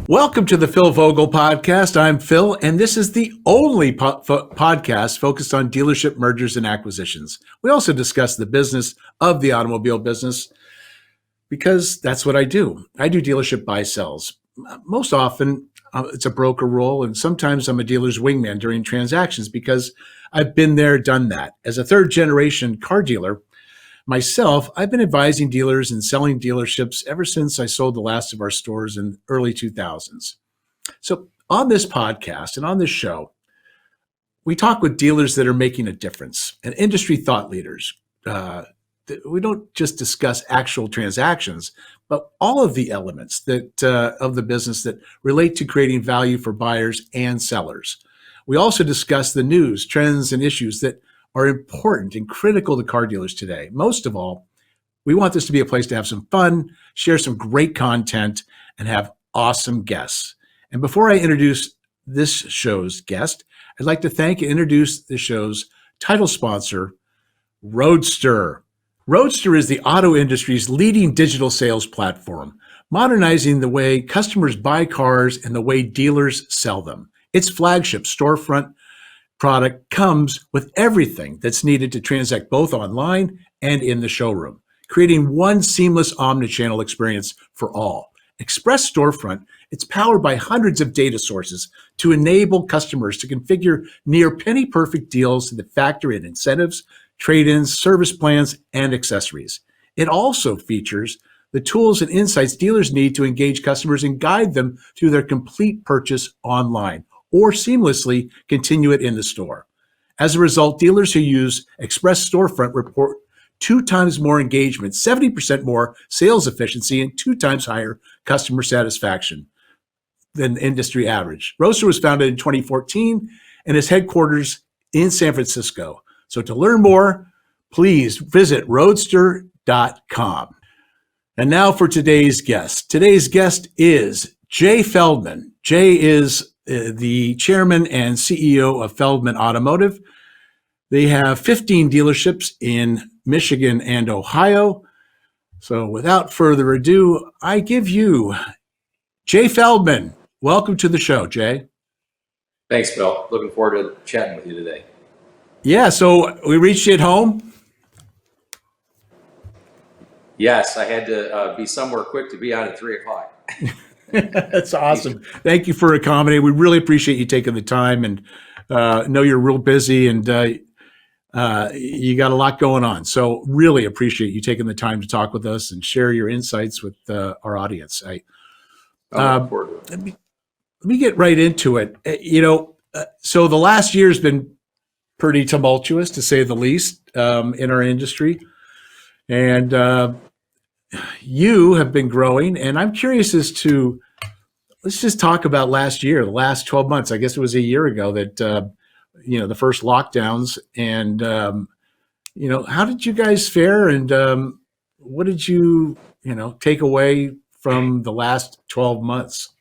Welcome to the Phil Vogel podcast. I'm Phil, and this is the only podcast focused on dealership mergers and acquisitions. We also discuss the business of the automobile business because that's what I do. I do dealership buy-sells. Most often, it's a broker role, and sometimes I'm a dealer's wingman during transactions because I've been there, done that. As a third-generation car dealer, myself, I've been advising dealers and selling dealerships ever since I sold the last of our stores in early 2000s. So on this podcast and on this show, we talk with dealers that are making a difference and industry thought leaders. We don't just discuss actual transactions, but all of the elements that of the business that relate to creating value for buyers and sellers. We also discuss the news, trends, and issues that are important and critical to car dealers today. Most of all, we want this to be a place to have some fun, share some great content, and have awesome guests. And before I introduce this show's guest, I'd like to thank and introduce the show's title sponsor, Roadster. Roadster is the auto industry's leading digital sales platform, modernizing the way customers buy cars and the way dealers sell them. Its flagship storefront product comes with everything that's needed to transact both online and in the showroom, creating one seamless omnichannel experience for all. Express Storefront, it's powered by hundreds of data sources to enable customers to configure near penny-perfect deals that factor in incentives, trade-ins, service plans, and accessories. It also features the tools and insights dealers need to engage customers and guide them through their complete purchase online, or seamlessly continue it in the store. As a result, dealers who use Express Storefront report 2 times more engagement, 70% more sales efficiency, and 2 times higher customer satisfaction than industry average. Roadster was founded in 2014 and is headquarters in San Francisco. So to learn more, please visit roadster.com. And now for today's guest. Today's guest is Jay Feldman. Jay is the chairman and CEO of Feldman Automotive. They have 15 dealerships in Michigan and Ohio. So without further ado, I give you Jay Feldman. Welcome to the show, Jay. Thanks, Bill. Looking forward to chatting with you today. Yeah, so we reached you at home. Yes, I had to be somewhere quick to be out at 3 o'clock. That's awesome. Thank you for accommodating. We really appreciate you taking the time, and know you're real busy and you got a lot going on. So really appreciate you taking the time to talk with us and share your insights with our audience. Let me get right into it. So the last year's been pretty tumultuous, to say the least, in our industry. And you have been growing, and I'm curious as to, let's just talk about last year, the last 12 months. I guess it was a year ago that, the first lockdowns, and, how did you guys fare, and what did you, take away from the last 12 months?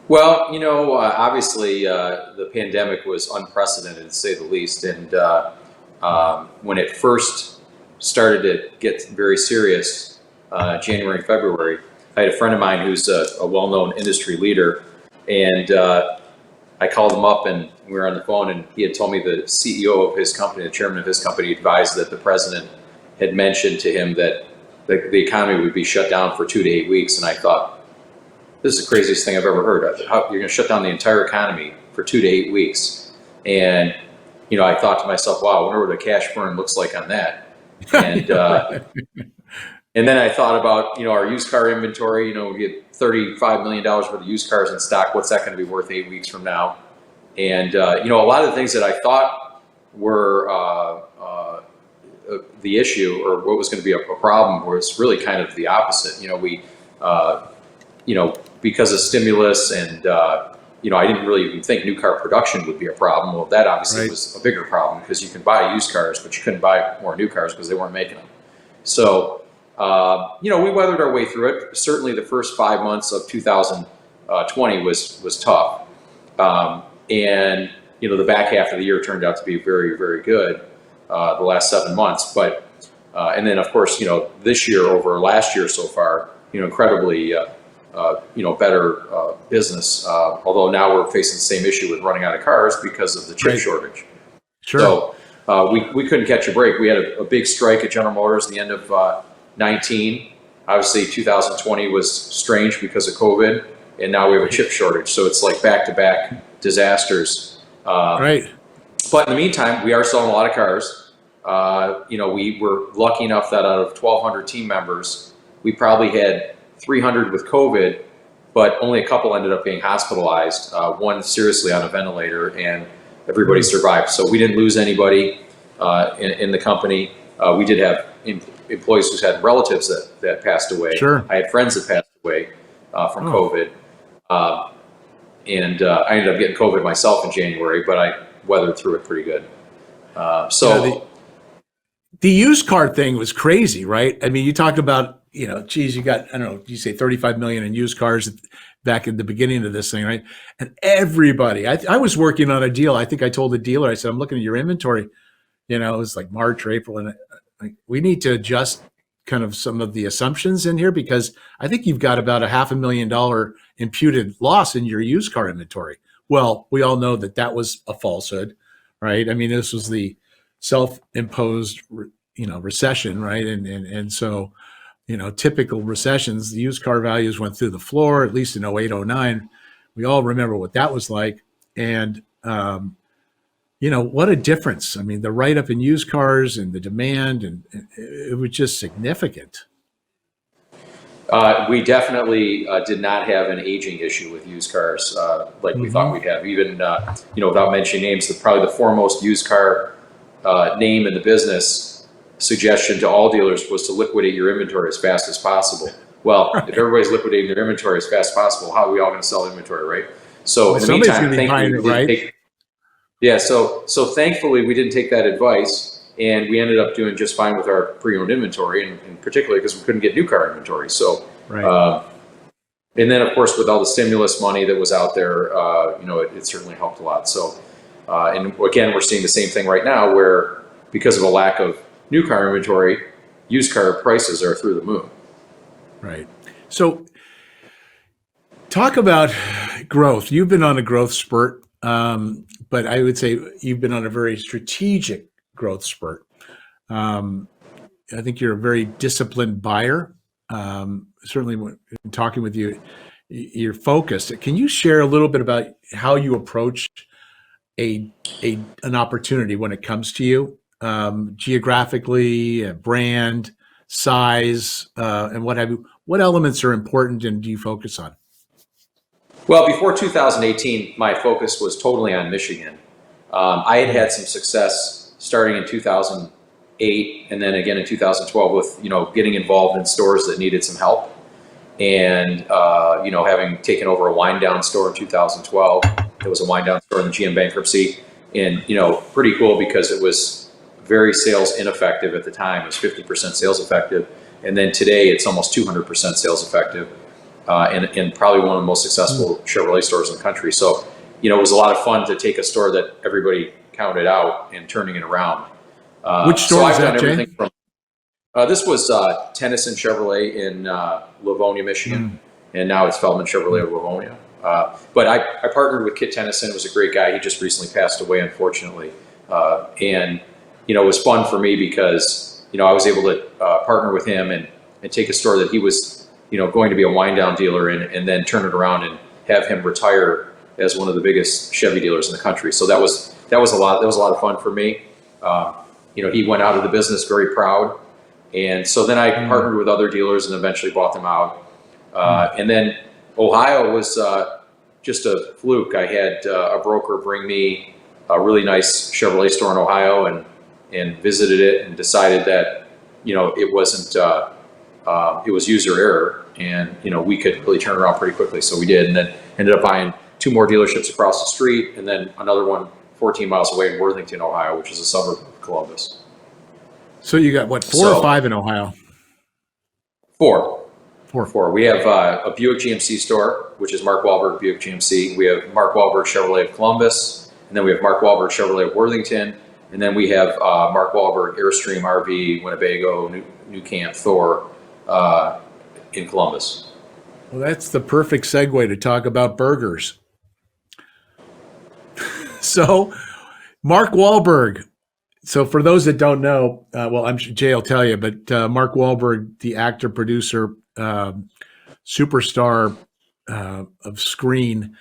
Well, obviously the pandemic was unprecedented, to say the least. And when it first started to get very serious, January, February, I had a friend of mine who's a well-known industry leader, and I called him up and we were on the phone, and he had told me the CEO of his company, the chairman of his company, advised that the president had mentioned to him that the economy would be shut down for 2 to 8 weeks. And I thought, this is the craziest thing I've ever heard. How you're going to shut down the entire economy for 2 to 8 weeks? And I thought to myself, wow, I wonder what a cash burn looks like on that. And and then I thought about our used car inventory. We get $35 million worth of used cars in stock. What's that going to be worth 8 weeks from now? And a lot of the things that I thought were the issue, or what was going to be a problem, was really kind of the opposite. Because of stimulus and I didn't really even think new car production would be a problem. Well, that obviously was a bigger problem, because you can buy used cars, but you couldn't buy more new cars because they weren't making them. So, we weathered our way through it. Certainly the first 5 months of 2020 was tough. And, the back half of the year turned out to be very, very good, the last 7 months. But, and then of course, this year over last year so far, incredibly better business. Although now we're facing the same issue with running out of cars because of the chip shortage. Sure. So we couldn't catch a break. We had a big strike at General Motors at the end of 19. Obviously, 2020 was strange because of COVID, and now we have a chip shortage. So it's like back-to-back disasters. Right. But in the meantime, we are selling a lot of cars. We were lucky enough that out of 1,200 team members, we probably had 300 with COVID, but only a couple ended up being hospitalized, one seriously on a ventilator, and everybody survived. So we didn't lose anybody in the company. We did have employees who had relatives that passed away. Sure. I had friends that passed away from COVID. And I ended up getting COVID myself in January, but I weathered through it pretty good. The used car thing was crazy, right? I mean, you talked about, you got, I don't know, you say 35 million in used cars back in the beginning of this thing, right? And everybody, I was working on a deal. I think I told the dealer, I said, I'm looking at your inventory. It was like March or April, and we need to adjust kind of some of the assumptions in here, because I think you've got about $500,000 imputed loss in your used car inventory. Well, we all know that was a falsehood, right? I mean, this was the self-imposed, recession, right? And so, typical recessions, the used car values went through the floor, at least in 08, 09. We all remember what that was like. And, what a difference. I mean, the write-up in used cars and the demand, and it was just significant. We definitely did not have an aging issue with used cars like we thought we'd have. Even, without mentioning names, probably the foremost used car name in the business suggestion to all dealers was to liquidate your inventory as fast as possible. Well, if everybody's liquidating their inventory as fast as possible, how are we all going to sell inventory, right? So in the meantime, so thankfully we didn't take that advice, and we ended up doing just fine with our pre-owned inventory, and particularly because we couldn't get new car inventory. So, and then of course with all the stimulus money that was out there, it certainly helped a lot. So, and again, we're seeing the same thing right now, where because of a lack of new car inventory, used car prices are through the moon. Right. So talk about growth. You've been on a growth spurt. But I would say you've been on a very strategic growth spurt. I think you're a very disciplined buyer. Certainly when talking with you, you're focused. Can you share a little bit about how you approach an opportunity when it comes to you, geographically, brand, size, and what have you? What elements are important and do you focus on? Well, before 2018, my focus was totally on Michigan. I had some success starting in 2008 and then again in 2012 with, getting involved in stores that needed some help. And, having taken over a wind down store in 2012, it was a wind down store in the GM bankruptcy, and, pretty cool because it was very sales ineffective at the time. It was 50% sales effective. And then today it's almost 200% sales effective. And probably one of the most successful Chevrolet stores in the country. So, it was a lot of fun to take a store that everybody counted out and turning it around. Which store was that, Jay? This was Tennyson Chevrolet in Livonia, Michigan, and now it's Feldman Chevrolet of Livonia. But I partnered with Kit Tennyson. It was a great guy. He just recently passed away, unfortunately. And, it was fun for me because, I was able to partner with him and take a store that he was going to be a wind down dealer and then turn it around and have him retire as one of the biggest Chevy dealers in the country. So that was a lot of fun for me. He went out of the business very proud. And so then I partnered with other dealers and eventually bought them out. And then Ohio was just a fluke. I had a broker bring me a really nice Chevrolet store in Ohio and visited it and decided that, it wasn't, it was user error. And, we could really turn around pretty quickly. So we did, and then ended up buying 2 more dealerships across the street, and then another one 14 miles away in Worthington, Ohio, which is a suburb of Columbus. So you got what, 4 or 5 in Ohio? 4. We have a Buick GMC store, which is Mark Wahlberg Buick GMC. We have Mark Wahlberg Chevrolet of Columbus, and then we have Mark Wahlberg Chevrolet of Worthington, and then we have Mark Wahlberg Airstream RV, Winnebago, New Camp, Thor, in Columbus. Well, that's the perfect segue to talk about burgers. So, Mark Wahlberg. So, for those that don't know, well, I'm sure Jay will tell you, but Mark Wahlberg, the actor, producer, superstar of screen,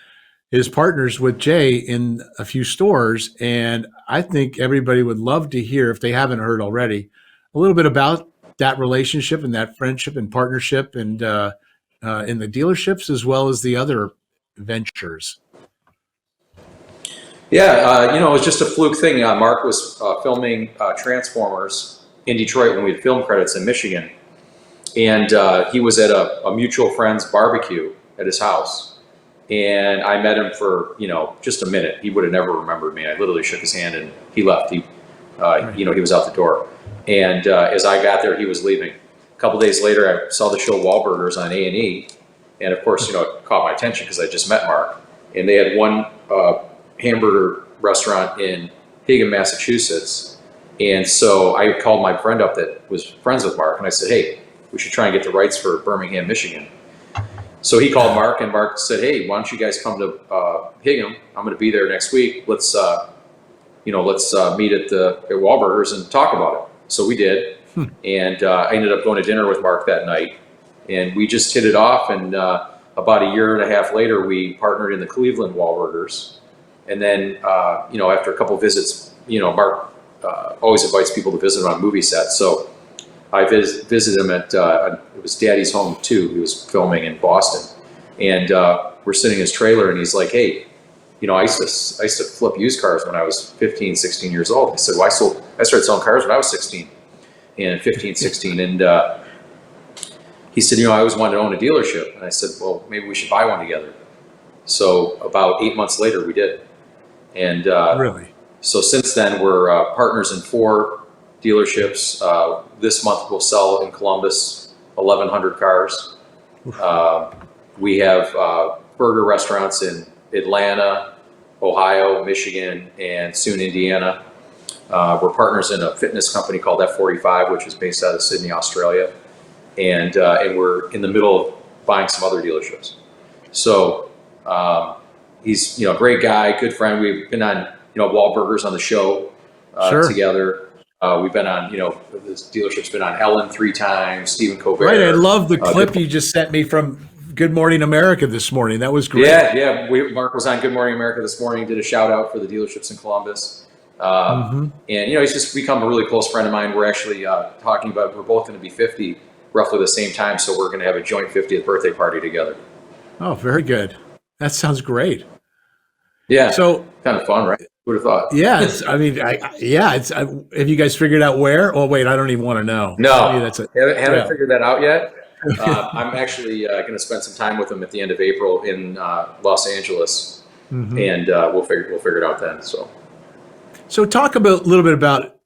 is partners with Jay in a few stores. And I think everybody would love to hear, if they haven't heard already, a little bit about that relationship and that friendship and partnership and in the dealerships as well as the other ventures. Yeah, it was just a fluke thing. Mark was filming Transformers in Detroit when we had film credits in Michigan. And he was at a mutual friend's barbecue at his house. And I met him for, just a minute. He would have never remembered me. I literally shook his hand and he left. He was out the door. And as I got there, he was leaving. A couple days later, I saw the show Wahlburgers on A&E. And of course, it caught my attention because I just met Mark. And they had one hamburger restaurant in Higham, Massachusetts. And so I called my friend up that was friends with Mark. And I said, hey, we should try and get the rights for Birmingham, Michigan. So he called Mark, and Mark said, hey, why don't you guys come to Higham? I'm going to be there next week. Let's meet at Wahlburgers and talk about it. So we did. And I ended up going to dinner with Mark that night. And we just hit it off. And about a year and a half later, we partnered in the Cleveland Wahlburgers. And then, after a couple visits, Mark always invites people to visit him on movie sets. So I visited him at, it was Daddy's Home 2. He was filming in Boston. And we're sitting in his trailer, and he's like, hey, I used to flip used cars when I was 15, 16 years old. I said, well, I started selling cars when I was 16 and 15, 16. And he said, I always wanted to own a dealership. And I said, well, maybe we should buy one together. So about 8 months later, we did. And Really? So since then, we're partners in 4 dealerships. This month we'll sell in Columbus 1,100 cars. We have burger restaurants in Atlanta, Ohio, Michigan, and soon Indiana. We're partners in a fitness company called F45, which is based out of Sydney, Australia. And we're in the middle of buying some other dealerships. So he's a great guy, good friend. We've been on Wahlburgers on the show together. We've been on, this dealership's been on Ellen 3 times, Stephen Colbert. Right, I love the clip you just sent me from Good Morning America this morning. That was great. Yeah. Mark was on Good Morning America this morning, did a shout out for the dealerships in Columbus. And, he's just become a really close friend of mine. We're actually talking about, we're both going to be 50 roughly the same time, so we're going to have a joint 50th birthday party together. Oh, very good. That sounds great. Yeah. So kind of fun, right? Who would have thought? Yeah, have you guys figured out where? Oh, wait, I don't even want to know. No, haven't figured that out yet. I'm actually going to spend some time with them at the end of April in Los Angeles, and we'll figure it out then. So talk a little bit about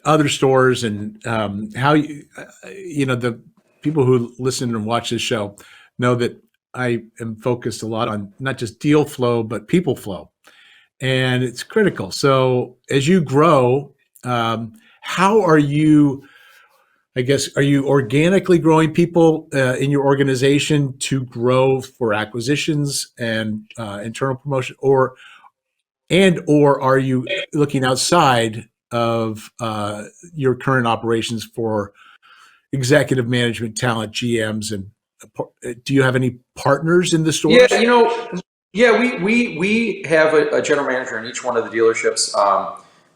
other stores and how the people who listen and watch this show know that I am focused a lot on not just deal flow but people flow. And it's critical. So as you grow, how are you, are you organically growing people in your organization to grow for acquisitions and internal promotion, or are you looking outside of your current operations for executive management, talent, GMs, and do you have any partners in the stores? Yeah, we have a general manager in each one of the dealerships.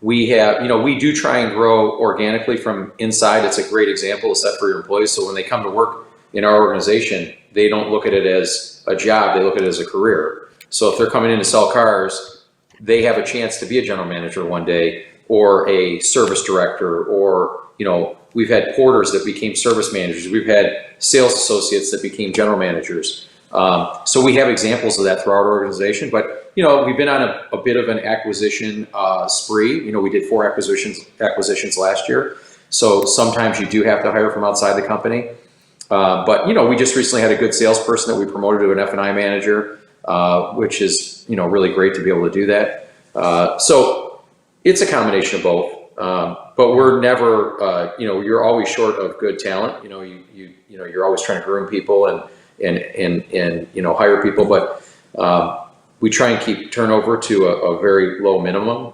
We have, we do try and grow organically from inside. It's a great example to set for your employees. So when they come to work in our organization, they don't look at it as a job. They look at it as a career. So if they're coming in to sell cars, they have a chance to be a general manager one day, or a service director, or, we've had porters that became service managers. We've had sales associates that became general managers. So we have examples of that throughout our organization, but we've been on a bit of an acquisition spree. We did 4 acquisitions last year. So sometimes you do have to hire from outside the company. But we just recently had a good salesperson that we promoted to an F&I manager, which is really great to be able to do that. So it's a combination of both. But we're never, you're always short of good talent. You're always trying to groom people, and hire people, but we try and keep turnover to a very low minimum,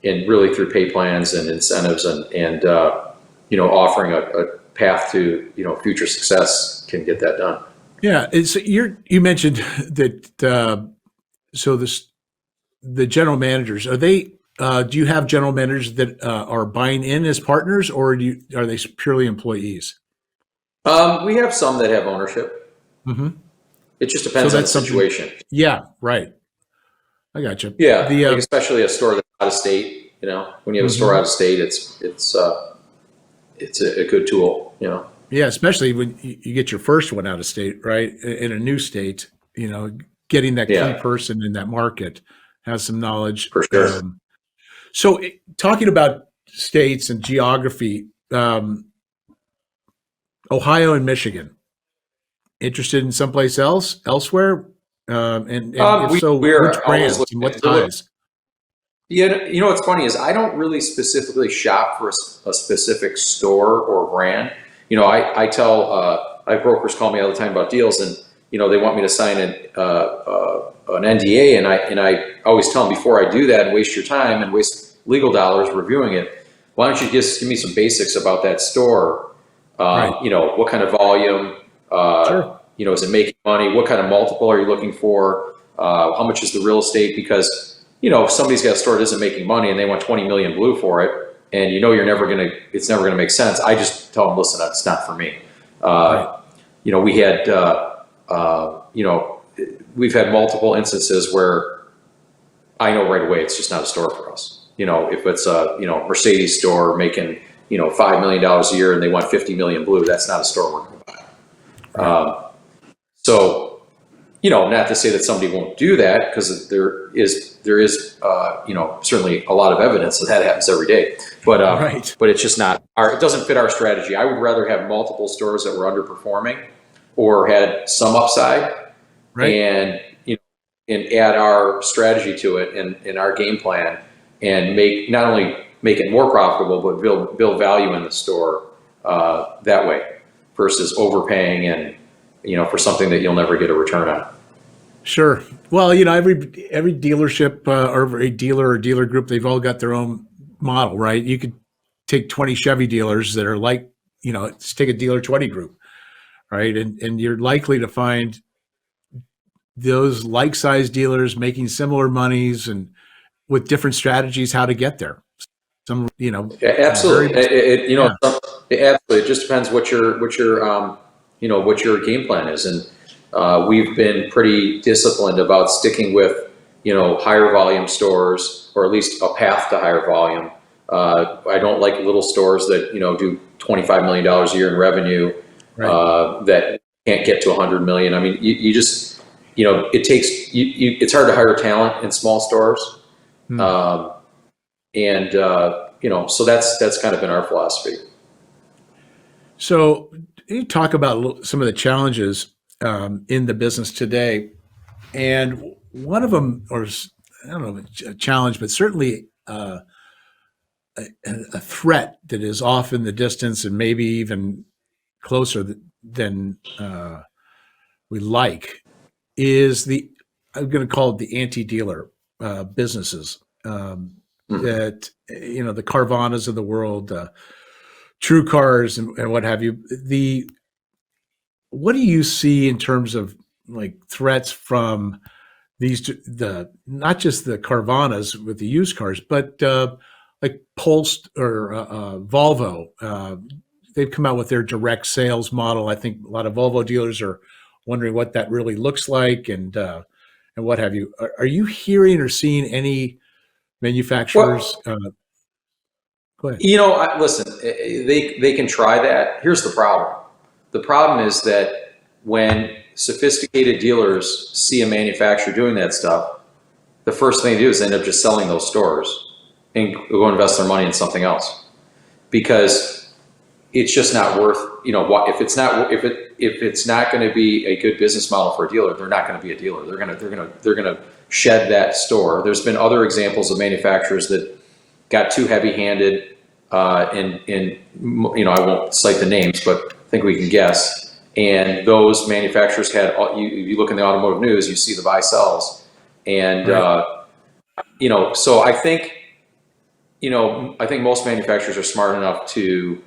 and really through pay plans and incentives and offering a path to future success can get that done. Yeah, you mentioned that. So the general managers, are they? Do you have general managers that are buying in as partners, or are they purely employees? We have some that have ownership. Mm-hmm. It just depends on the situation. Yeah, right. I got you. Yeah, like especially a store that's out of state. When you have a store out of state, it's a good tool. Yeah, especially when you get your first one out of state, right? In a new state, getting that key person in that market has some knowledge. For sure. So talking about states and geography, Ohio and Michigan, interested in someplace elsewhere? And if so, which brands and what size? Yeah, what's funny is I don't really specifically shop for a specific store or brand. I tell I have brokers call me all the time about deals, and they want me to sign an NDA, and I always tell them before I do that and waste your time and waste legal dollars reviewing it, why don't you just give me some basics about that store? Right. What kind of volume? Sure. Is it making money? What kind of multiple are you looking for? How much is the real estate? Because if somebody's got a store that isn't making money and they want 20 million blue for it, and it's never gonna make sense. I just tell them, listen, that's not for me. Right. We had, we've had multiple instances where I know right away it's just not a store for us. If it's a Mercedes store making $5 million a year and they want 50 million blue, that's not a store we're going to buy. Right. So not to say that somebody won't do that, because there is certainly a lot of evidence that happens every day. But Right. but it's just not it doesn't fit our strategy. I would rather have multiple stores that were underperforming or had some upside, Right. and and add our strategy to it and our game plan, and not only make it more profitable, but build value in the store that way, versus overpaying and for something that you'll never get a return on. Sure. Well, every dealership or every dealer or dealer group, they've all got their own model, right? You could take 20 Chevy dealers that are like, let's take a dealer 20 group, right? And you're likely to find those like-sized dealers making similar monies and with different strategies how to get there. Some, Yeah, absolutely. Absolutely. It just depends what your game plan is, and we've been pretty disciplined about sticking with higher volume stores, or at least a path to higher volume. I don't like little stores that do $25 million a year in revenue, right, that can't get to 100 million. I mean, you just it takes it's hard to hire talent in small stores. So that's kind of been our philosophy. So you talk about some of the challenges in the business today, and one of them, or I don't know, a challenge, but certainly a threat that is off in the distance and maybe even closer than we like, is I'm going to call it the anti-dealer businesses. That the Carvanas of the world, True Cars, and what have you. What do you see in terms of like threats from not just the Carvanas with the used cars, but like Pulse or Volvo? They've come out with their direct sales model. I think a lot of Volvo dealers are wondering what that really looks like, and what have you. Are you hearing or seeing any manufacturers? Go ahead. Listen, they can try that. Here's the problem. The problem is that when sophisticated dealers see a manufacturer doing that stuff, the first thing they do is end up just selling those stores and go invest their money in something else, because it's just not worth, if it's not going to be a good business model for a dealer, they're not going to be a dealer. They're going to shed that store. There's been other examples of manufacturers that got too heavy-handed, I won't cite the names, but I think we can guess, And those manufacturers had, you look in the automotive news, you see the buy sells. And, so I think most manufacturers are smart enough to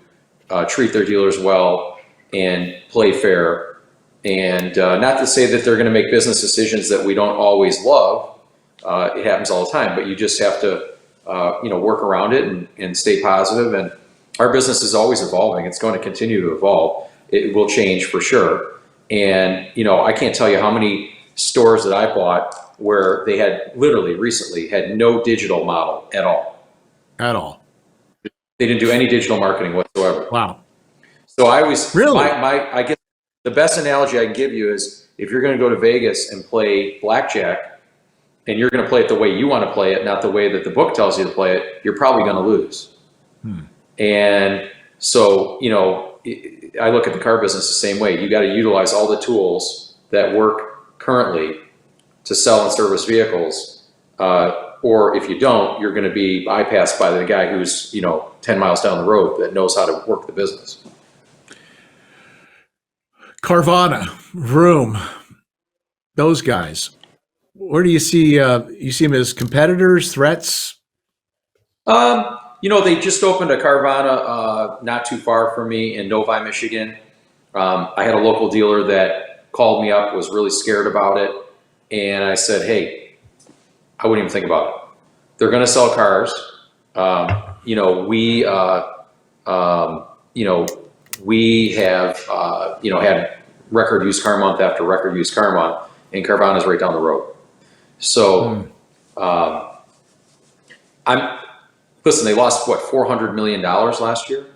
treat their dealers well and play fair. And not to say that they're going to make business decisions that we don't always love. It happens all the time, but you just have to, work around it and stay positive. And our business is always evolving. It's going to continue to evolve. It will change for sure. And, I can't tell you how many stores that I bought where they had literally recently had no digital model at all. At all. They didn't do any digital marketing whatsoever. Wow. So I always, really? I guess the best analogy I can give you is if you're going to go to Vegas and play blackjack and you're going to play it the way you want to play it, not the way that the book tells you to play it, you're probably going to lose. And so, I look at the car business the same way. You got to utilize all the tools that work currently to sell and service vehicles. Or if you don't, you're going to be bypassed by the guy who's, 10 miles down the road that knows how to work the business. Carvana, Vroom, those guys. Where do you see them as competitors, threats? They just opened a Carvana not too far from me in Novi, Michigan. I had a local dealer that called me up, was really scared about it. And I said, hey, I wouldn't even think about it. They're going to sell cars. We have, had record used car month after record used car month, and Carvana's right down the road. So, listen, they lost what, $400 million last year?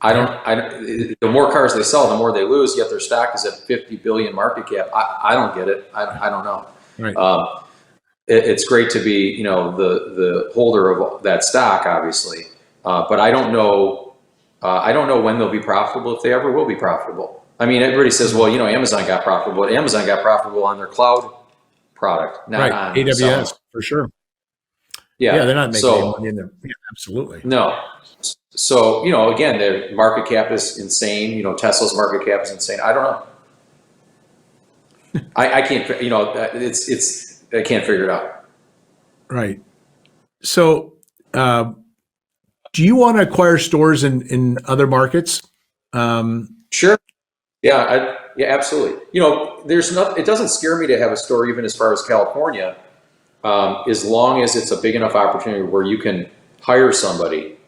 The more cars they sell, the more they lose, yet their stock is at 50 billion market cap. I don't get it. I don't know. Right. It's great to be, the holder of that stock, obviously. But I don't know when they'll be profitable, if they ever will be profitable. I mean, everybody says, well, Amazon got profitable. But Amazon got profitable on their cloud product, not on AWS selling. for sure. Yeah, they're not making any money in there. Yeah, absolutely. No. So, again, their market cap is insane. Tesla's market cap is insane. I don't know. I can't, I can't figure it out. Right. So, do you want to acquire stores in other markets? Sure. Yeah, absolutely. It doesn't scare me to have a store even as far as California, as long as it's a big enough opportunity where you can hire somebody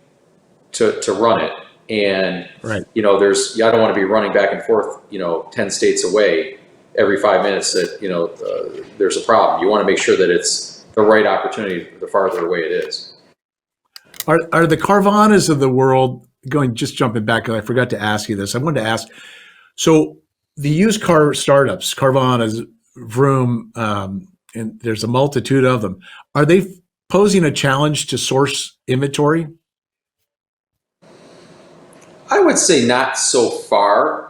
to run it. And, right. I don't want to be running back and forth, 10 states away every 5 minutes that, there's a problem. You want to make sure that it's the right opportunity the farther away it is. Are the Carvanas of the world jumping back, I forgot to ask you this. I wanted to ask, so the used car startups, Carvanas, Vroom, and there's a multitude of them. Are they posing a challenge to source inventory? I would say not so far.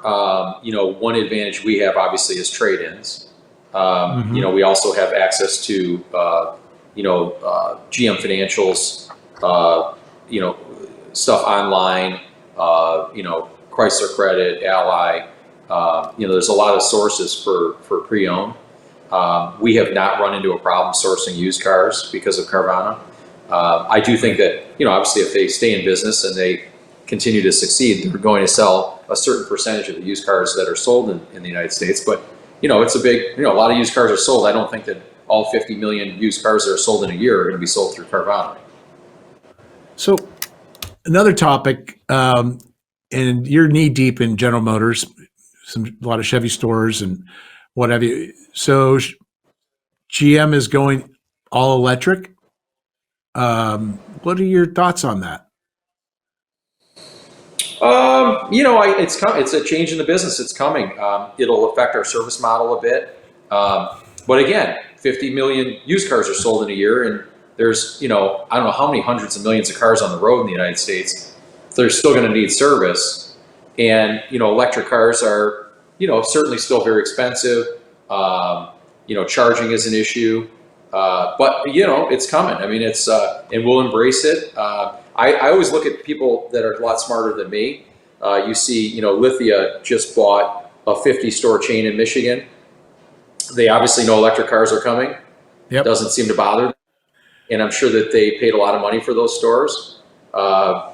One advantage we have obviously is trade-ins. We also have access to, GM Financials, stuff online, Chrysler Credit, Ally. There's a lot of sources for pre-owned. We have not run into a problem sourcing used cars because of Carvana. I do think that, obviously if they stay in business and they continue to succeed, they're going to sell a certain percentage of the used cars that are sold in the United States. But, it's a big, a lot of used cars are sold. I don't think that all 50 million used cars that are sold in a year are going to be sold through Carvana. So another topic, and you're knee deep in General Motors, a lot of Chevy stores and what have you. So GM is going all electric. What are your thoughts on that? It's a change in the business. It's coming. It'll affect our service model a bit. But again, 50 million used cars are sold in a year, and there's, I don't know how many hundreds of millions of cars on the road in the United States. They're still going to need service. And, electric cars are, certainly still very expensive. Charging is an issue. But, it's coming. I mean, and we'll embrace it. I always look at people that are a lot smarter than me. You see, Lithia just bought a 50-store chain in Michigan. They obviously know electric cars are coming. Yep. Doesn't seem to bother them. And I'm sure that they paid a lot of money for those stores.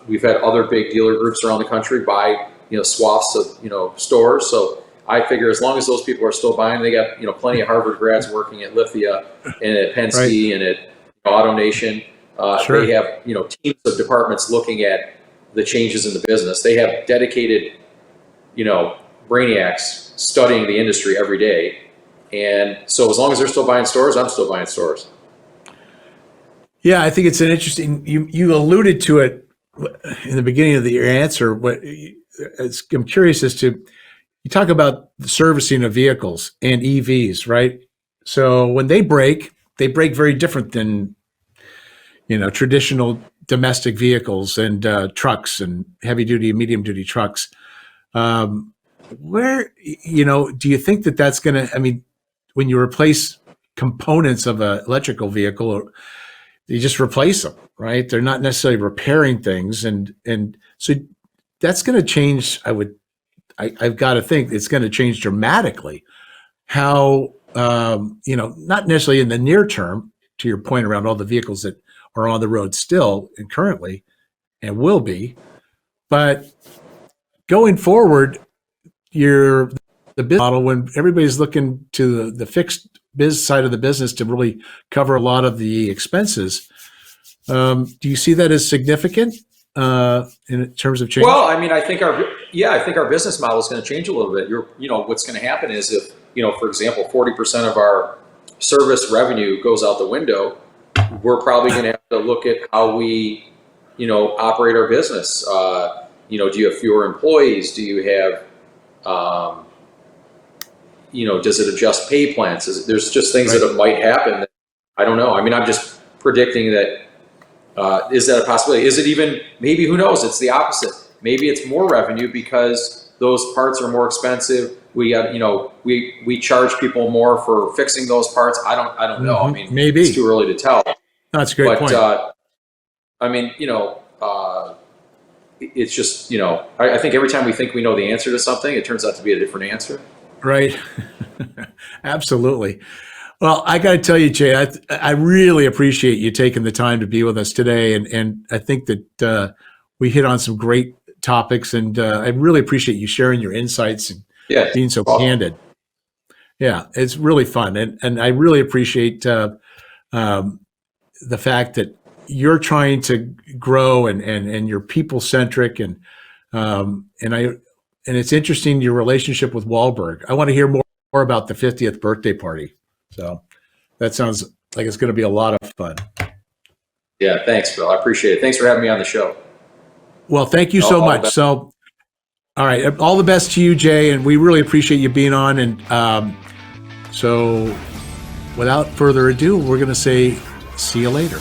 We've had other big dealer groups around the country buy, swaths of, stores. So I figure as long as those people are still buying, they got, plenty of Harvard grads working at Lithia and at Penske and at AutoNation. Sure. They have, teams of departments looking at the changes in the business. They have dedicated, brainiacs studying the industry every day. And so as long as they're still buying stores, I'm still buying stores. Yeah, I think it's an interesting, you alluded to it in the beginning of your answer. I'm curious as to, you talk about the servicing of vehicles and EVs, right? So when they break very different than, traditional domestic vehicles and trucks and heavy duty and medium duty trucks. Where, do you think that that's going to, when you replace components of an electrical vehicle, you just replace them, right? They're not necessarily repairing things. And so that's going to change. I've got to think it's going to change dramatically how, not necessarily in the near term, to your point around all the vehicles that are on the road still and currently and will be, but going forward, the business model, when everybody's looking to the fixed biz side of the business to really cover a lot of the expenses, do you see that as significant in terms of change? Well, I think our business model is going to change a little bit. What's going to happen is if, for example, 40% of our service revenue goes out the window, we're probably going to have to look at how we, operate our business. Do you have fewer employees? Do you have, does it adjust pay plans? There's just things that might happen that I don't know. I'm just predicting that. Is that a possibility? Is it even, maybe, who knows? It's the opposite. Maybe it's more revenue because those parts are more expensive. We got, we charge people more for fixing those parts. I don't know. Maybe it's too early to tell. That's a great point. It's just, I think every time we think we know the answer to something, it turns out to be a different answer. Right. Absolutely. Well, I got to tell you, Jay, I really appreciate you taking the time to be with us today. And I think that we hit on some great topics, and I really appreciate you sharing your insights and being so candid. Yeah, it's really fun. And I really appreciate the fact that you're trying to grow and you're people centric and it's interesting, your relationship with Wahlberg. I want to hear more about the 50th birthday party. So that sounds like it's going to be a lot of fun. Yeah, thanks, Phil. I appreciate it. Thanks for having me on the show. Well, thank you so much. So, all right, all the best to you, Jay, and we really appreciate you being on. And so without further ado, we're going to say, see you later.